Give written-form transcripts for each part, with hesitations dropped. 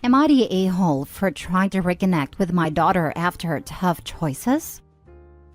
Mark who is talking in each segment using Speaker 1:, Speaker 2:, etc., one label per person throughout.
Speaker 1: Am I the a-hole for trying to reconnect with my daughter after tough choices?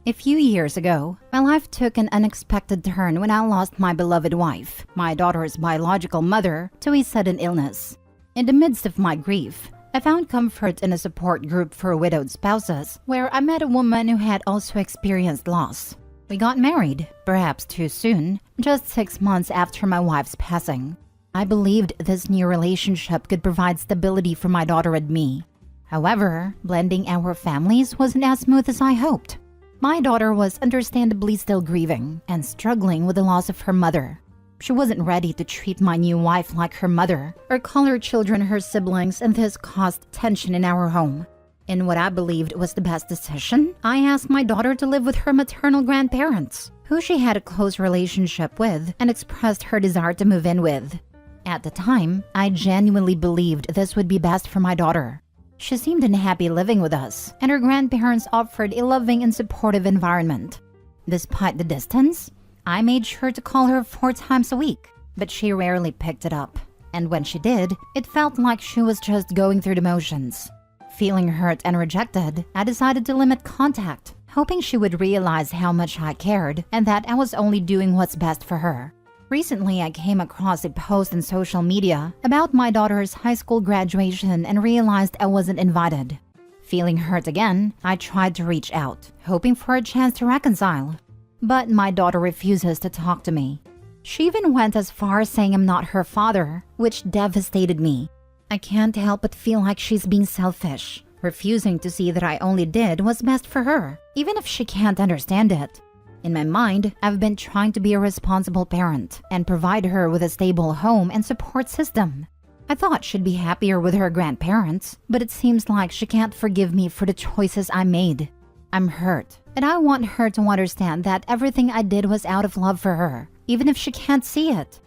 Speaker 1: A few years ago, my life took an unexpected turn when I lost my beloved wife, my daughter's biological mother, to a sudden illness. In the midst of my grief, I found comfort in a support group for widowed spouses, where I met a woman who had also experienced loss. We got married, perhaps too soon, just 6 months after my wife's passing. I believed this new relationship could provide stability for my daughter and me. However, blending our families wasn't as smooth as I hoped. My daughter was understandably still grieving and struggling with the loss of her mother. She wasn't ready to treat my new wife like her mother or call her children her siblings, and this caused tension in our home. In what I believed was the best decision, I asked my daughter to live with her maternal grandparents, who she had a close relationship with, and expressed her desire to move in with. At the time, I genuinely believed this would be best for my daughter. She seemed unhappy living with us, and her grandparents offered a loving and supportive environment. Despite the distance, I made sure to call her 4 times a week, but she rarely picked it up. And when she did, it felt like she was just going through the motions. Feeling hurt and rejected, I decided to limit contact, hoping she would realize how much I cared and that I was only doing what's best for her. Recently, I came across a post on social media about my daughter's high school graduation and realized I wasn't invited. Feeling hurt again, I tried to reach out, hoping for a chance to reconcile. But my daughter refuses to talk to me. She even went as far as saying I'm not her father, which devastated me. I can't help but feel like she's being selfish, refusing to see that I only did what's best for her, even if she can't understand it. In my mind, I've been trying to be a responsible parent and provide her with a stable home and support system. I thought she'd be happier with her grandparents, but it seems like she can't forgive me for the choices I made. I'm hurt, and I want her to understand that everything I did was out of love for her, even if she can't see it.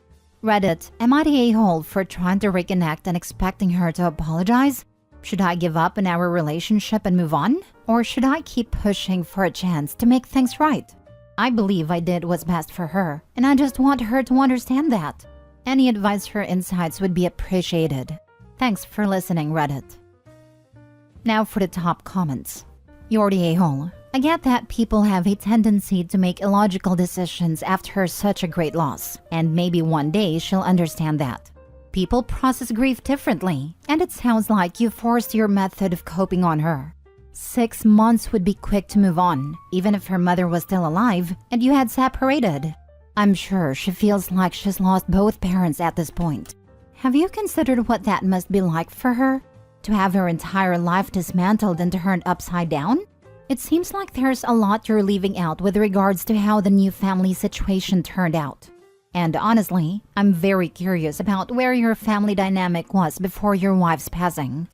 Speaker 1: Reddit, am I the a-hole for trying to reconnect and expecting her to apologize? Should I give up on our relationship and move on? Or should I keep pushing for a chance to make things right? I believe I did what's best for her, and I just want her to understand that. Any advice or insights would be appreciated. Thanks for listening, Reddit. Now for the top comments. You're the a-hole. I get that people have a tendency to make illogical decisions after such a great loss, and maybe one day she'll understand that. People process grief differently, and it sounds like you forced your method of coping on her. 6 months would be quick to move on, even if her mother was still alive and you had separated. I'm sure she feels like she's lost both parents at this point. Have you considered what that must be like for her? To have her entire life dismantled and turned upside down? It seems like there's a lot you're leaving out with regards to how the new family situation turned out. And honestly, I'm very curious about where your family dynamic was before your wife's passing.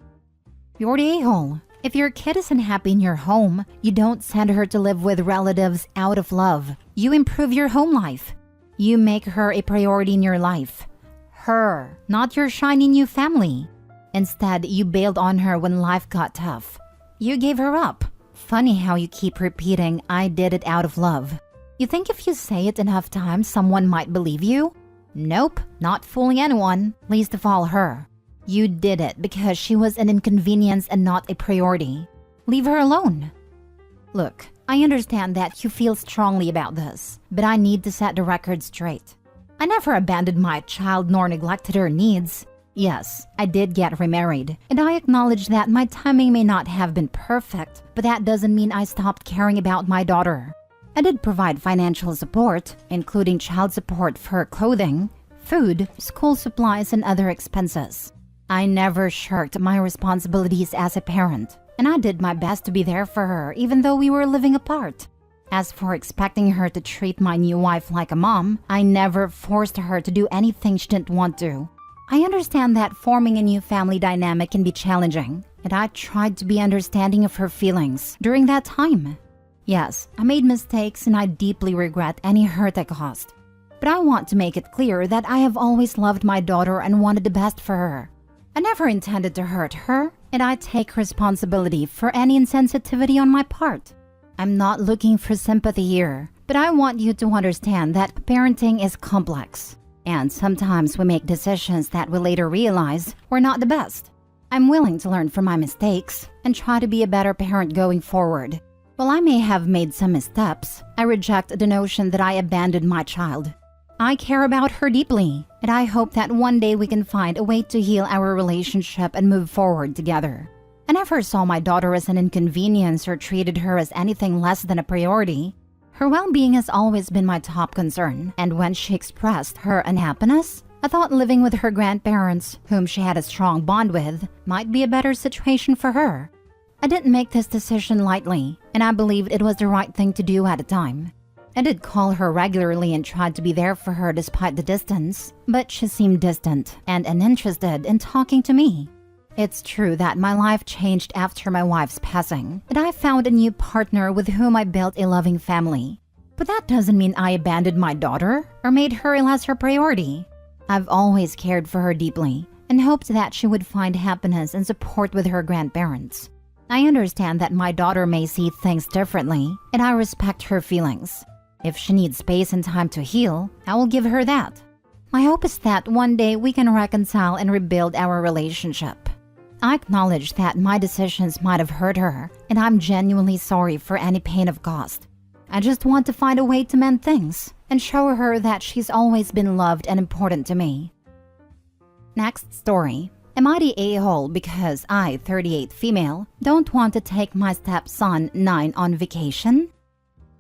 Speaker 1: You're the a-hole. If your kid isn't happy in your home, you don't send her to live with relatives out of love. You improve your home life. You make her a priority in your life. Her, not your shiny new family. Instead, you bailed on her when life got tough. You gave her up. Funny how you keep repeating, "I did it out of love." You think if you say it enough times, someone might believe you? Nope, not fooling anyone, least of all her. You did it because she was an inconvenience and not a priority. Leave her alone. Look, I understand that you feel strongly about this, but I need to set the record straight. I never abandoned my child nor neglected her needs. Yes, I did get remarried, and I acknowledge that my timing may not have been perfect, but that doesn't mean I stopped caring about my daughter. I did provide financial support, including child support for clothing, food, school supplies, and other expenses. I never shirked my responsibilities as a parent, and I did my best to be there for her even though we were living apart. As for expecting her to treat my new wife like a mom, I never forced her to do anything she didn't want to. I understand that forming a new family dynamic can be challenging, and I tried to be understanding of her feelings during that time. Yes, I made mistakes and I deeply regret any hurt I caused. But I want to make it clear that I have always loved my daughter and wanted the best for her. I never intended to hurt her, and I take responsibility for any insensitivity on my part. I'm not looking for sympathy here, but I want you to understand that parenting is complex, and sometimes we make decisions that we later realize were not the best. I'm willing to learn from my mistakes and try to be a better parent going forward. While I may have made some missteps, I reject the notion that I abandoned my child. I care about her deeply, and I hope that one day we can find a way to heal our relationship and move forward together. I never saw my daughter as an inconvenience or treated her as anything less than a priority. Her well-being has always been my top concern, and when she expressed her unhappiness, I thought living with her grandparents, whom she had a strong bond with, might be a better situation for her. I didn't make this decision lightly, and I believed it was the right thing to do at the time. I did call her regularly and tried to be there for her despite the distance, but she seemed distant and uninterested in talking to me. It's true that my life changed after my wife's passing, and I found a new partner with whom I built a loving family. But that doesn't mean I abandoned my daughter or made her a lesser priority. I've always cared for her deeply and hoped that she would find happiness and support with her grandparents. I understand that my daughter may see things differently, and I respect her feelings. If she needs space and time to heal, I will give her that. My hope is that one day we can reconcile and rebuild our relationship. I acknowledge that my decisions might have hurt her, and I'm genuinely sorry for any pain I've caused. I just want to find a way to mend things and show her that she's always been loved and important to me. Next story. Am I the a-hole because I, 38 female, don't want to take my stepson, 9, on vacation?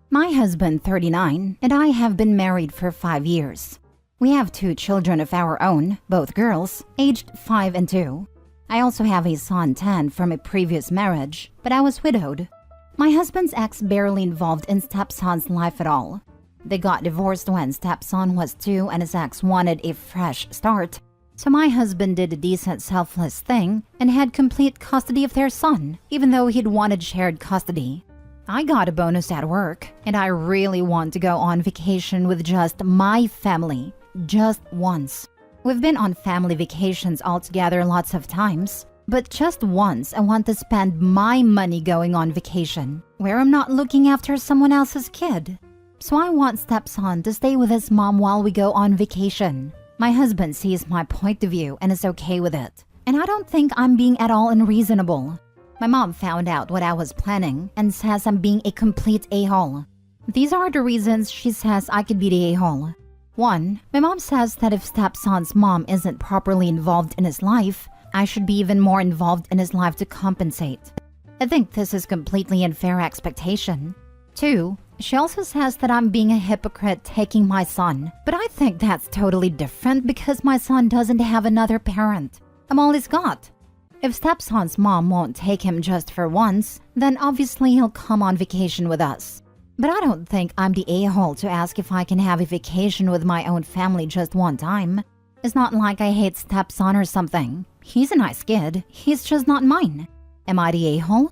Speaker 1: My husband, 39, and I have been married for 5 years. We have 2 children of our own, both girls, aged 5 and 2. I also have a son, 10, from a previous marriage, but I was widowed. My husband's ex barely involved in stepson's life at all. They got divorced when stepson was 2 and his ex wanted a fresh start. So my husband did a decent selfless thing and had complete custody of their son, even though he'd wanted shared custody. I got a bonus at work, and I really want to go on vacation with just my family, just once. We've been on family vacations all together lots of times, but just once I want to spend my money going on vacation, where I'm not looking after someone else's kid. So I want stepson to stay with his mom while we go on vacation. My husband sees my point of view and is okay with it, and I don't think I'm being at all unreasonable. My mom found out what I was planning and says I'm being a complete a-hole. These are the reasons she says I could be the a-hole. 1. My mom says that if stepson's mom isn't properly involved in his life, I should be even more involved in his life to compensate. I think this is completely unfair expectation. 2. She also says that I'm being a hypocrite taking my son, but I think that's totally different because my son doesn't have another parent. I'm all he's got. If stepson's mom won't take him just for once, then obviously he'll come on vacation with us. But I don't think I'm the a-hole to ask if I can have a vacation with my own family just one time. It's not like I hate stepson or something. He's a nice kid, he's just not mine. Am I the a-hole?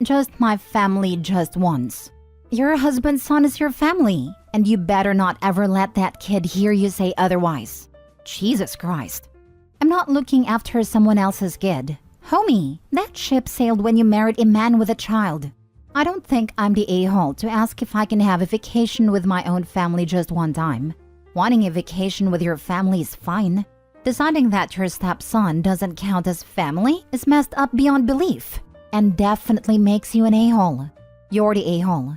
Speaker 1: Just my family just once. Your husband's son is your family, and you better not ever let that kid hear you say otherwise. Jesus Christ. I'm not looking after someone else's kid. Homie, that ship sailed when you married a man with a child. I don't think I'm the a-hole to ask if I can have a vacation with my own family just one time. Wanting a vacation with your family is fine. Deciding that your stepson doesn't count as family is messed up beyond belief, and definitely makes you an a-hole. You're the a-hole.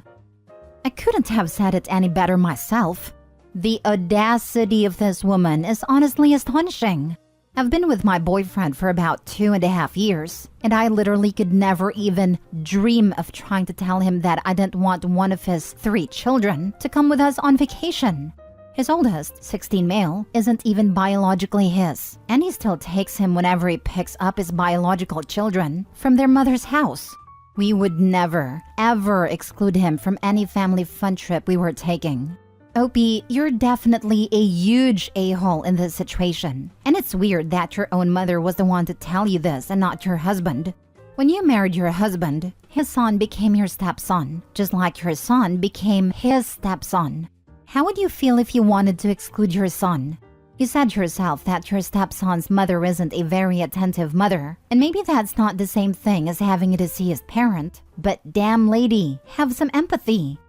Speaker 1: I couldn't have said it any better myself. The audacity of this woman is honestly astonishing. I've been with my boyfriend for about 2.5 years, and I literally could never even dream of trying to tell him that I didn't want one of his 3 children to come with us on vacation. His oldest, 16 male, isn't even biologically his, and he still takes him whenever he picks up his biological children from their mother's house. We would never, ever exclude him from any family fun trip we were taking. Opie, you're definitely a huge a-hole in this situation, and it's weird that your own mother was the one to tell you this and not your husband. When you married your husband, his son became your stepson, just like your son became his stepson. How would you feel if you wanted to exclude your son? You said yourself that your stepson's mother isn't a very attentive mother, and maybe that's not the same thing as having a deceased parent, but damn lady, have some empathy.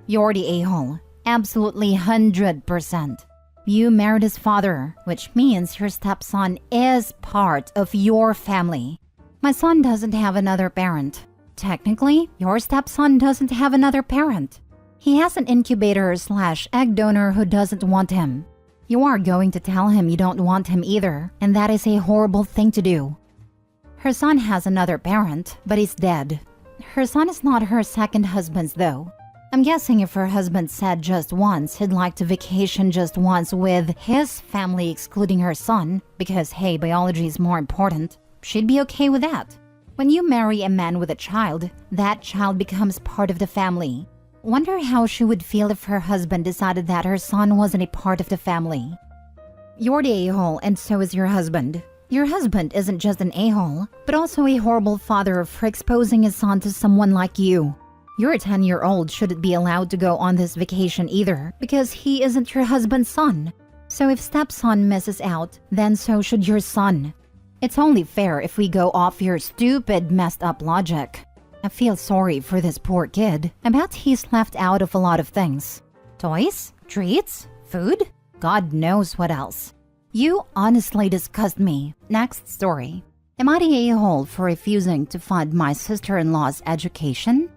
Speaker 1: You're the a-hole. Absolutely 100%. You married his father, which means your stepson is part of your family. My son doesn't have another parent. Technically, your stepson doesn't have another parent. He has an incubator/egg donor who doesn't want him. You are going to tell him you don't want him either, and that is a horrible thing to do. Her son has another parent, but he's dead. Her son is not her second husband's though. I'm guessing if her husband said just once he'd like to vacation just once with his family excluding her son, because hey, biology is more important, she'd be okay with that. When you marry a man with a child, that child becomes part of the family. Wonder how she would feel if her husband decided that her son wasn't a part of the family. You're the a-hole and so is your husband. Your husband isn't just an a-hole, but also a horrible father for exposing his son to someone like you. Your 10-year-old shouldn't be allowed to go on this vacation either because he isn't your husband's son. So if stepson misses out, then so should your son. It's only fair if we go off your stupid, messed up logic. I feel sorry for this poor kid. I bet he's left out of a lot of things. Toys? Treats? Food? God knows what else. You honestly disgust me. Next story. Am I the a-hole for refusing to fund my sister-in-law's education?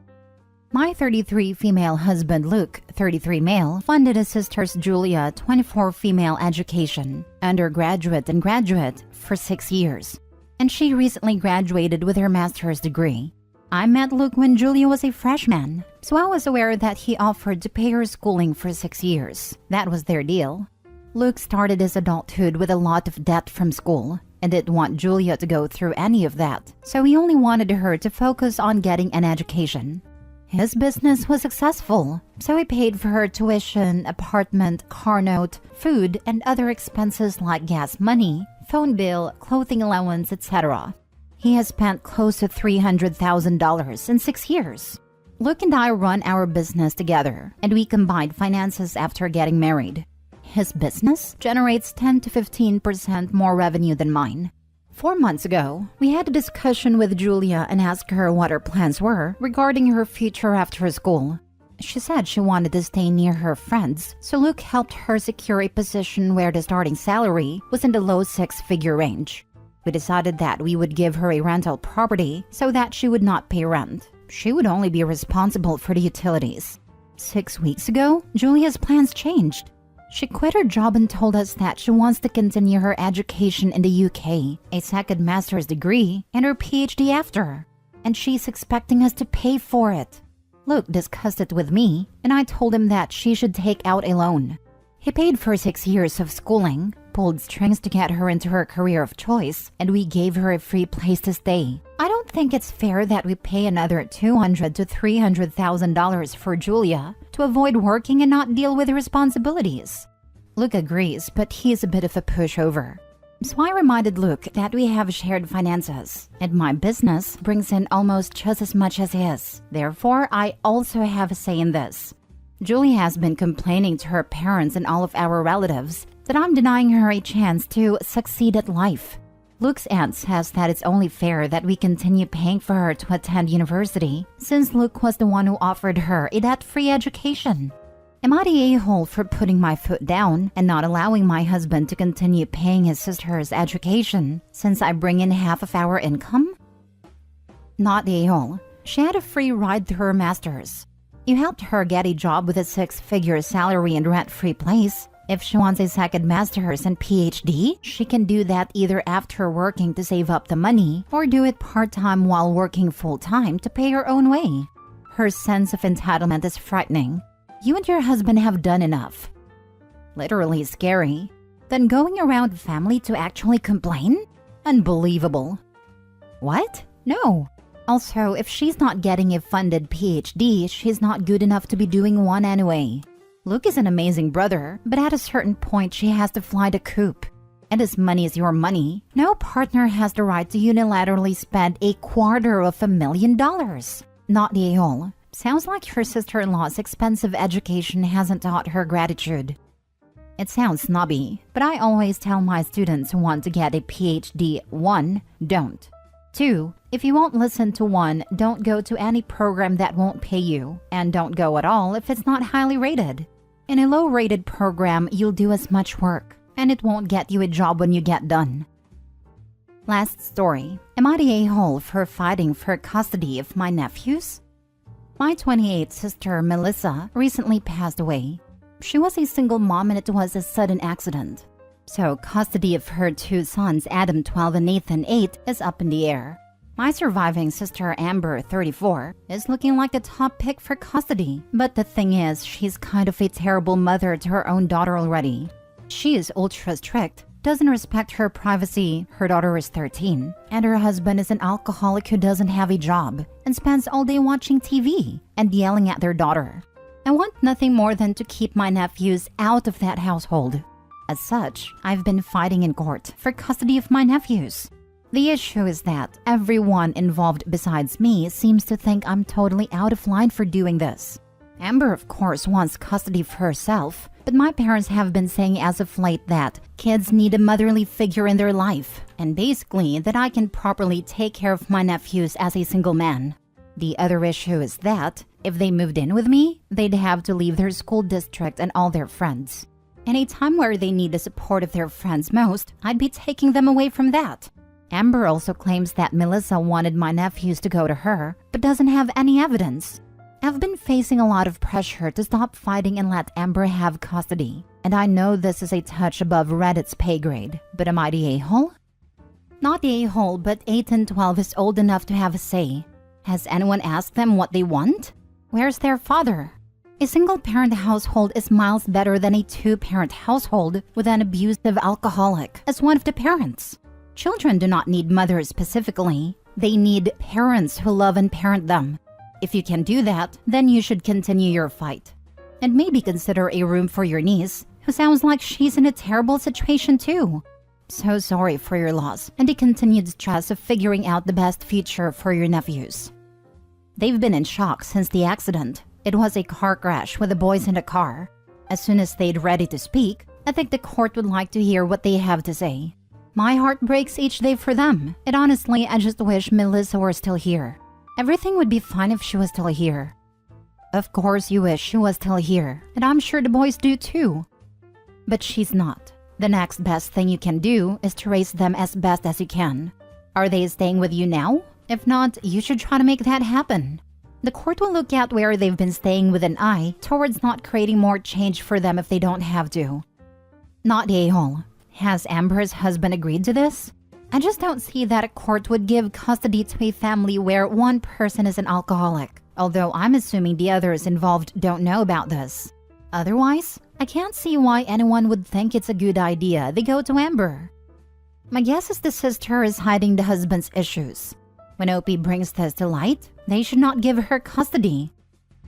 Speaker 1: My 33 female husband Luke, 33 male, funded his sister's Julia, 24 female education, undergraduate and graduate, for 6 years. And she recently graduated with her master's degree. I met Luke when Julia was a freshman, so I was aware that he offered to pay her schooling for 6 years. That was their deal. Luke started his adulthood with a lot of debt from school and didn't want Julia to go through any of that, so he only wanted her to focus on getting an education. His business was successful, so he paid for her tuition, apartment, car note, food, and other expenses like gas money, phone bill, clothing allowance, etc. He has spent close to $300,000 in 6 years. Luke and I run our business together, and we combined finances after getting married. His business generates 10 to 15% more revenue than mine. 4 months ago, we had a discussion with Julia and asked her what her plans were regarding her future after school. She said she wanted to stay near her friends, so Luke helped her secure a position where the starting salary was in the low 6-figure range. We decided that we would give her a rental property so that she would not pay rent. She would only be responsible for the utilities. 6 weeks ago, Julia's plans changed. She quit her job and told us that she wants to continue her education in the UK, a second master's degree, and her PhD after. And she's expecting us to pay for it. Luke discussed it with me, and I told him that she should take out a loan. He paid for 6 years of schooling, pulled strings to get her into her career of choice, and we gave her a free place to stay. I don't think it's fair that we pay another $200,000 to $300,000 for Julia to avoid working and not deal with responsibilities. Luke agrees, but he's a bit of a pushover. So I reminded Luke that we have shared finances, and my business brings in almost just as much as his. Therefore, I also have a say in this. Julie has been complaining to her parents and all of our relatives that I'm denying her a chance to succeed at life. Luke's aunt says that it's only fair that we continue paying for her to attend university, since Luke was the one who offered her a debt-free education. Am I the a-hole for putting my foot down and not allowing my husband to continue paying his sister's education, since I bring in half of our income? Not the a-hole. She had a free ride through her master's. You helped her get a job with a 6-figure salary and rent-free place. If she wants a second master's and PhD, she can do that either after working to save up the money or do it part-time while working full-time to pay her own way. Her sense of entitlement is frightening. You and your husband have done enough. Literally scary. Then going around family to actually complain? Unbelievable. What? No. Also, if she's not getting a funded PhD, she's not good enough to be doing one anyway. Luke is an amazing brother, but at a certain point she has to fly the coop. And as money is your money, no partner has the right to unilaterally spend $250,000. Not the a-hole. Sounds like her sister-in-law's expensive education hasn't taught her gratitude. It sounds snobby, but I always tell my students who want to get a PhD, 1, don't. 2, if you won't listen to one, don't go to any program that won't pay you, and don't go at all if it's not highly rated. In a low-rated program, you'll do as much work, and it won't get you a job when you get done. Last story. Am I the a-hole for fighting for custody of my nephews? My 28th sister, Melissa, recently passed away. She was a single mom and it was a sudden accident. So custody of her two sons, Adam 12 and Nathan 8, is up in the air. My surviving sister, Amber 34, is looking like the top pick for custody. But the thing is, she's kind of a terrible mother to her own daughter already. She is ultra strict, doesn't respect her privacy, her daughter is 13, and her husband is an alcoholic who doesn't have a job and spends all day watching TV and yelling at their daughter. I want nothing more than to keep my nephews out of that household. As such, I've been fighting in court for custody of my nephews. The issue is that everyone involved besides me seems to think I'm totally out of line for doing this. Amber, of course, wants custody for herself, but my parents have been saying as of late that kids need a motherly figure in their life, and basically that I can properly take care of my nephews as a single man. The other issue is that if they moved in with me, they'd have to leave their school district and all their friends. In a time where they need the support of their friends most, I'd be taking them away from that. Amber also claims that Melissa wanted my nephews to go to her, but doesn't have any evidence. I've been facing a lot of pressure to stop fighting and let Amber have custody. And I know this is a touch above Reddit's pay grade, but am I the a-hole? Not the a-hole, but 8 and 12 is old enough to have a say. Has anyone asked them what they want? Where's their father? A single-parent household is miles better than a two-parent household with an abusive alcoholic as one of the parents. Children do not need mothers specifically. They need parents who love and parent them. If you can do that, then you should continue your fight. And maybe consider a room for your niece, who sounds like she's in a terrible situation too. So sorry for your loss and the continued stress of figuring out the best future for your nephews. They've been in shock since the accident. It was a car crash with the boys in the car. As soon as they'd ready to speak, I think the court would like to hear what they have to say. My heart breaks each day for them, and honestly, I just wish Melissa were still here. Everything would be fine if she was still here. Of course you wish she was still here, and I'm sure the boys do too. But she's not. The next best thing you can do is to raise them as best as you can. Are they staying with you now? If not, you should try to make that happen. The court will look at where they've been staying with an eye towards not creating more change for them if they don't have to. Not the a-hole. Has Amber's husband agreed to this? I just don't see that a court would give custody to a family where one person is an alcoholic, although I'm assuming the others involved don't know about this. Otherwise, I can't see why anyone would think it's a good idea they go to Amber. My guess is the sister is hiding the husband's issues. When Opie brings this to light, they should not give her custody.